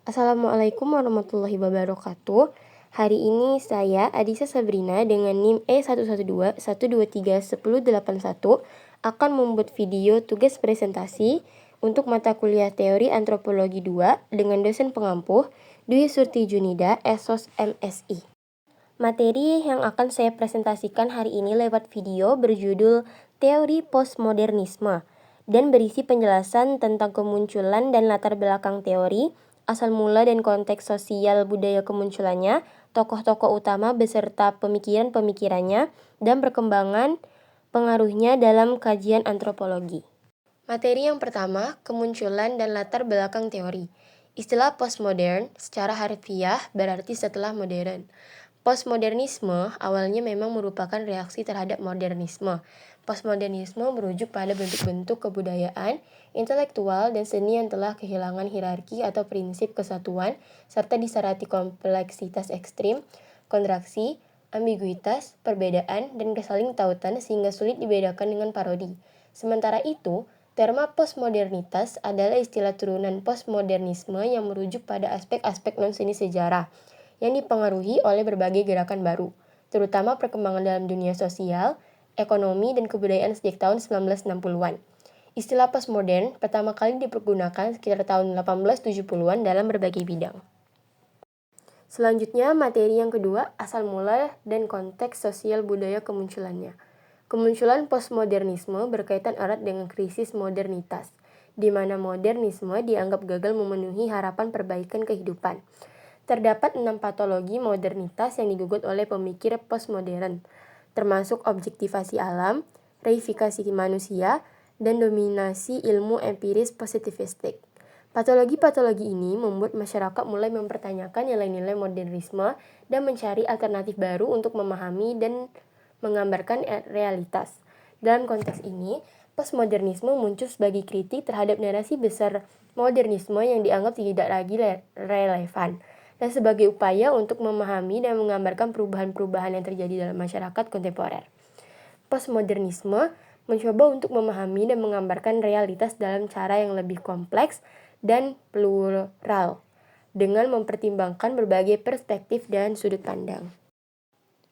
Assalamualaikum warahmatullahi wabarakatuh. Hari ini saya, Adisa Sabrina, dengan NIM E112-123-1081 akan membuat video tugas presentasi untuk mata kuliah Teori Antropologi 2 dengan dosen pengampuh Dwi Surti Junida, Esos MSI. Materi yang akan saya presentasikan hari ini lewat video berjudul Teori Postmodernisme dan berisi penjelasan tentang kemunculan dan latar belakang teori, asal mula dan konteks sosial budaya kemunculannya, tokoh-tokoh utama beserta pemikiran-pemikirannya, dan perkembangan pengaruhnya dalam kajian antropologi. Materi yang pertama, kemunculan dan latar belakang teori. Istilah postmodern secara harfiah berarti setelah modern. Postmodernisme awalnya memang merupakan reaksi terhadap modernisme. Postmodernisme merujuk pada bentuk-bentuk kebudayaan, intelektual, dan seni yang telah kehilangan hierarki atau prinsip kesatuan, serta disertai kompleksitas ekstrim, kontraksi, ambiguitas, perbedaan, dan kesaling tautan sehingga sulit dibedakan dengan parodi. Sementara itu, terma postmodernitas adalah istilah turunan postmodernisme yang merujuk pada aspek-aspek non-seni sejarah, yang dipengaruhi oleh berbagai gerakan baru, terutama perkembangan dalam dunia sosial, ekonomi, dan kebudayaan sejak tahun 1960-an. Istilah postmodern pertama kali dipergunakan sekitar tahun 1870-an dalam berbagai bidang. Selanjutnya, materi yang kedua, asal mula dan konteks sosial budaya kemunculannya. Kemunculan postmodernisme berkaitan erat dengan krisis modernitas, di mana modernisme dianggap gagal memenuhi harapan perbaikan kehidupan. Terdapat 6 patologi modernitas yang digugat oleh pemikir postmodern, termasuk objektivasi alam, reifikasi manusia, dan dominasi ilmu empiris positivistik. Patologi-patologi ini membuat masyarakat mulai mempertanyakan nilai-nilai modernisme dan mencari alternatif baru untuk memahami dan menggambarkan realitas. Dalam konteks ini, postmodernisme muncul sebagai kritik terhadap narasi besar modernisme yang dianggap tidak lagi relevan, dan sebagai upaya untuk memahami dan menggambarkan perubahan-perubahan yang terjadi dalam masyarakat kontemporer. Postmodernisme mencoba untuk memahami dan menggambarkan realitas dalam cara yang lebih kompleks dan plural, dengan mempertimbangkan berbagai perspektif dan sudut pandang.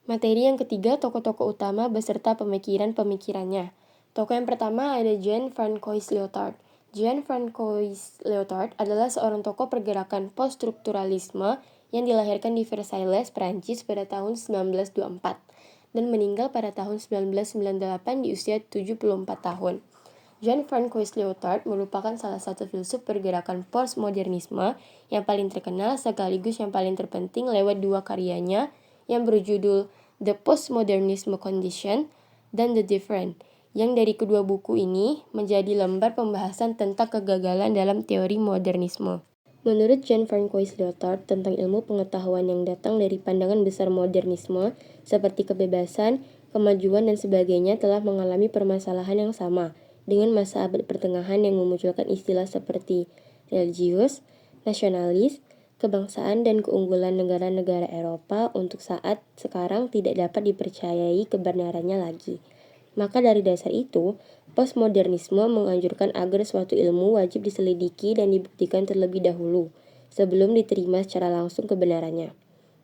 Materi yang ketiga, tokoh-tokoh utama beserta pemikiran-pemikirannya. Tokoh yang pertama ada Jean-François Lyotard. Jean-François Lyotard adalah seorang tokoh pergerakan post-strukturalisme yang dilahirkan di Versailles, Prancis pada tahun 1924 dan meninggal pada tahun 1998 di usia 74 tahun. Jean-François Lyotard merupakan salah satu filsuf pergerakan postmodernisme yang paling terkenal sekaligus yang paling terpenting lewat dua karyanya yang berjudul The Postmodernism Condition dan The Different, yang dari kedua buku ini menjadi lembar pembahasan tentang kegagalan dalam teori modernisme. Menurut Jean-François Lyotard, tentang ilmu pengetahuan yang datang dari pandangan besar modernisme seperti kebebasan, kemajuan, dan sebagainya telah mengalami permasalahan yang sama dengan masa abad pertengahan yang memunculkan istilah seperti religius, nasionalis, kebangsaan, dan keunggulan negara-negara Eropa untuk saat sekarang tidak dapat dipercayai kebenarannya lagi. Maka dari dasar itu, postmodernisme menganjurkan agar suatu ilmu wajib diselidiki dan dibuktikan terlebih dahulu, sebelum diterima secara langsung kebenarannya.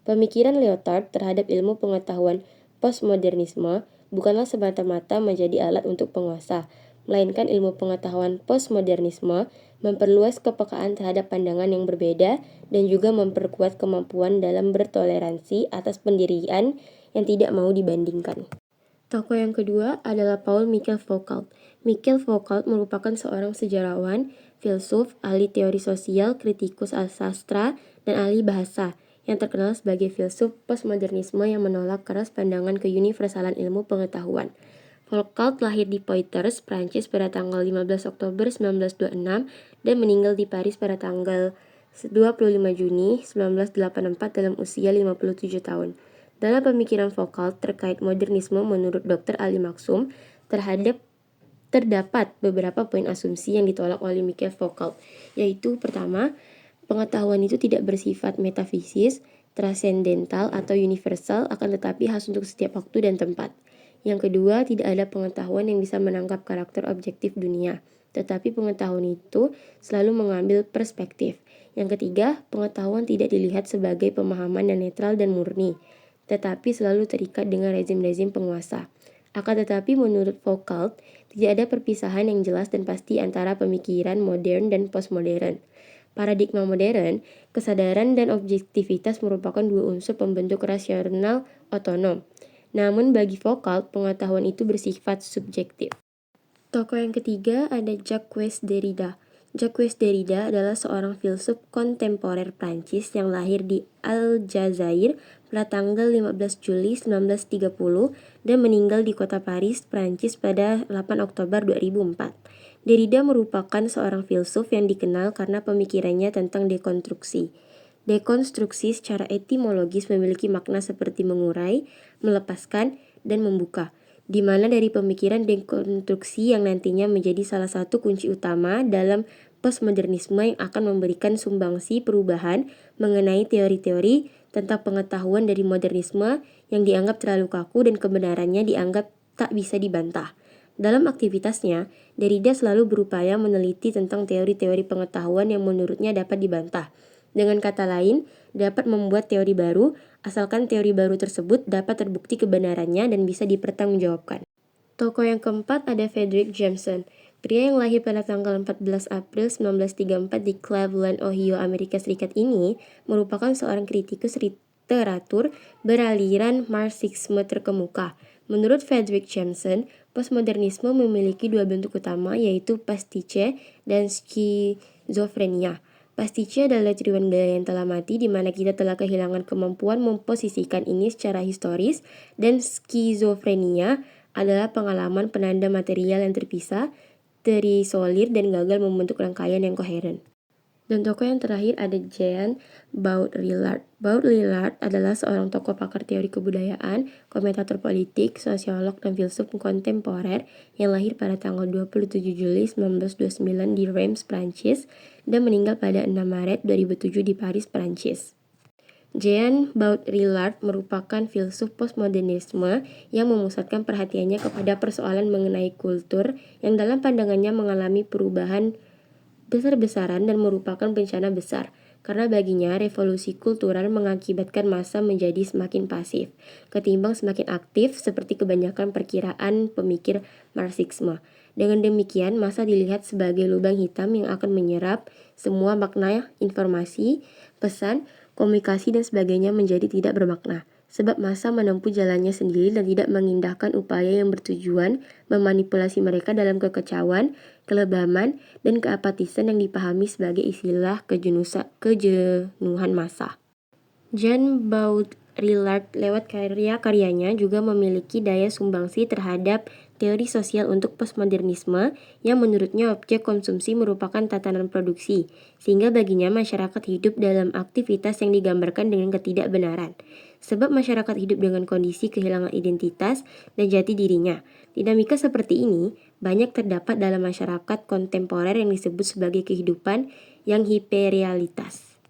Pemikiran Lyotard terhadap ilmu pengetahuan postmodernisme bukanlah semata-mata menjadi alat untuk penguasa, melainkan ilmu pengetahuan postmodernisme memperluas kepekaan terhadap pandangan yang berbeda dan juga memperkuat kemampuan dalam bertoleransi atas pendirian yang tidak mau dibandingkan. Tokoh yang kedua adalah Paul Michael Foucault. Michael Foucault merupakan seorang sejarawan, filsuf, ahli teori sosial, kritikus sastra, dan ahli bahasa yang terkenal sebagai filsuf postmodernisme yang menolak keras pandangan keuniversalan ilmu pengetahuan. Foucault lahir di Poitiers, Prancis pada tanggal 15 Oktober 1926 dan meninggal di Paris pada tanggal 25 Juni 1984 dalam usia 57 tahun. Dalam pemikiran Foucault terkait modernisme menurut Dr. Ali Maksum, terdapat beberapa poin asumsi yang ditolak oleh Michael Foucault, yaitu pertama, pengetahuan itu tidak bersifat metafisis, transendental, atau universal, akan tetapi khas untuk setiap waktu dan tempat. Yang kedua, tidak ada pengetahuan yang bisa menangkap karakter objektif dunia, tetapi pengetahuan itu selalu mengambil perspektif. Yang ketiga, pengetahuan tidak dilihat sebagai pemahaman yang netral dan murni, tetapi selalu terikat dengan rezim-rezim penguasa. Akan tetapi menurut Foucault, tidak ada perpisahan yang jelas dan pasti antara pemikiran modern dan postmodern. Paradigma modern, kesadaran dan objektivitas merupakan dua unsur pembentuk rasional otonom. Namun bagi Foucault, pengetahuan itu bersifat subjektif. Tokoh yang ketiga ada Jacques Derrida. Jacques Derrida adalah seorang filsuf kontemporer Prancis yang lahir di Aljazair pada tanggal 15 Juli 1930 dan meninggal di kota Paris, Prancis pada 8 Oktober 2004. Derrida merupakan seorang filsuf yang dikenal karena pemikirannya tentang dekonstruksi. Dekonstruksi secara etimologis memiliki makna seperti mengurai, melepaskan, dan membuka, di mana dari pemikiran dekonstruksi yang nantinya menjadi salah satu kunci utama dalam postmodernisme yang akan memberikan sumbangsi perubahan mengenai teori-teori tentang pengetahuan dari modernisme yang dianggap terlalu kaku dan kebenarannya dianggap tak bisa dibantah. Dalam aktivitasnya, Derrida selalu berupaya meneliti tentang teori-teori pengetahuan yang menurutnya dapat dibantah. Dengan kata lain, dapat membuat teori baru, asalkan teori baru tersebut dapat terbukti kebenarannya dan bisa dipertanggungjawabkan. Tokoh yang keempat ada Fredric Jameson. Pria yang lahir pada tanggal 14 April 1934 di Cleveland, Ohio, Amerika Serikat ini merupakan seorang kritikus literatur beraliran Marxisme terkemuka. Menurut Fredric Jameson, postmodernisme memiliki dua bentuk utama, yaitu pastiche dan skizofrenia. Pastiche adalah tiruan gaya yang telah mati, di mana kita telah kehilangan kemampuan memposisikan ini secara historis, dan skizofrenia adalah pengalaman penanda material yang terpisah, terisolir, dan gagal membentuk rangkaian yang koheren. Dan tokoh yang terakhir ada Jean Baudrillard. Baudrillard adalah seorang tokoh pakar teori kebudayaan, komentator politik, sosiolog, dan filsuf kontemporer yang lahir pada tanggal 27 Juli 1929 di Reims, Prancis, dan meninggal pada 6 Maret 2007 di Paris, Prancis. Jean Baudrillard merupakan filsuf postmodernisme yang memusatkan perhatiannya kepada persoalan mengenai kultur yang dalam pandangannya mengalami perubahan besar-besaran dan merupakan bencana besar, karena baginya revolusi kultural mengakibatkan massa menjadi semakin pasif, ketimbang semakin aktif seperti kebanyakan perkiraan pemikir Marxisme. Dengan demikian, massa dilihat sebagai lubang hitam yang akan menyerap semua makna informasi, pesan, komunikasi, dan sebagainya menjadi tidak bermakna. Sebab massa menempuh jalannya sendiri dan tidak mengindahkan upaya yang bertujuan memanipulasi mereka dalam kekecauan, kelebaman, dan keapatisan yang dipahami sebagai istilah kejenuhan massa. Jean Baudrillard lewat karya-karyanya juga memiliki daya sumbangsi terhadap teori sosial untuk postmodernisme yang menurutnya objek konsumsi merupakan tatanan produksi, sehingga baginya masyarakat hidup dalam aktivitas yang digambarkan dengan ketidakbenaran. Sebab masyarakat hidup dengan kondisi kehilangan identitas dan jati dirinya. Dinamika seperti ini banyak terdapat dalam masyarakat kontemporer yang disebut sebagai kehidupan yang hiperrealitas.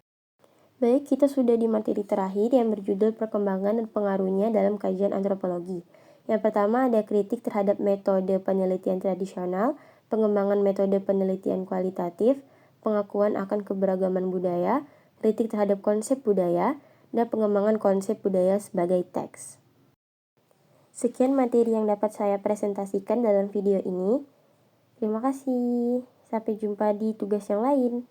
Baik, kita sudah di materi terakhir yang berjudul perkembangan dan pengaruhnya dalam kajian antropologi. Yang pertama ada kritik terhadap metode penelitian tradisional, pengembangan metode penelitian kualitatif, pengakuan akan keberagaman budaya, kritik terhadap konsep budaya, dan pengembangan konsep budaya sebagai teks. Sekian materi yang dapat saya presentasikan dalam video ini. Terima kasih. Sampai jumpa di tugas yang lain.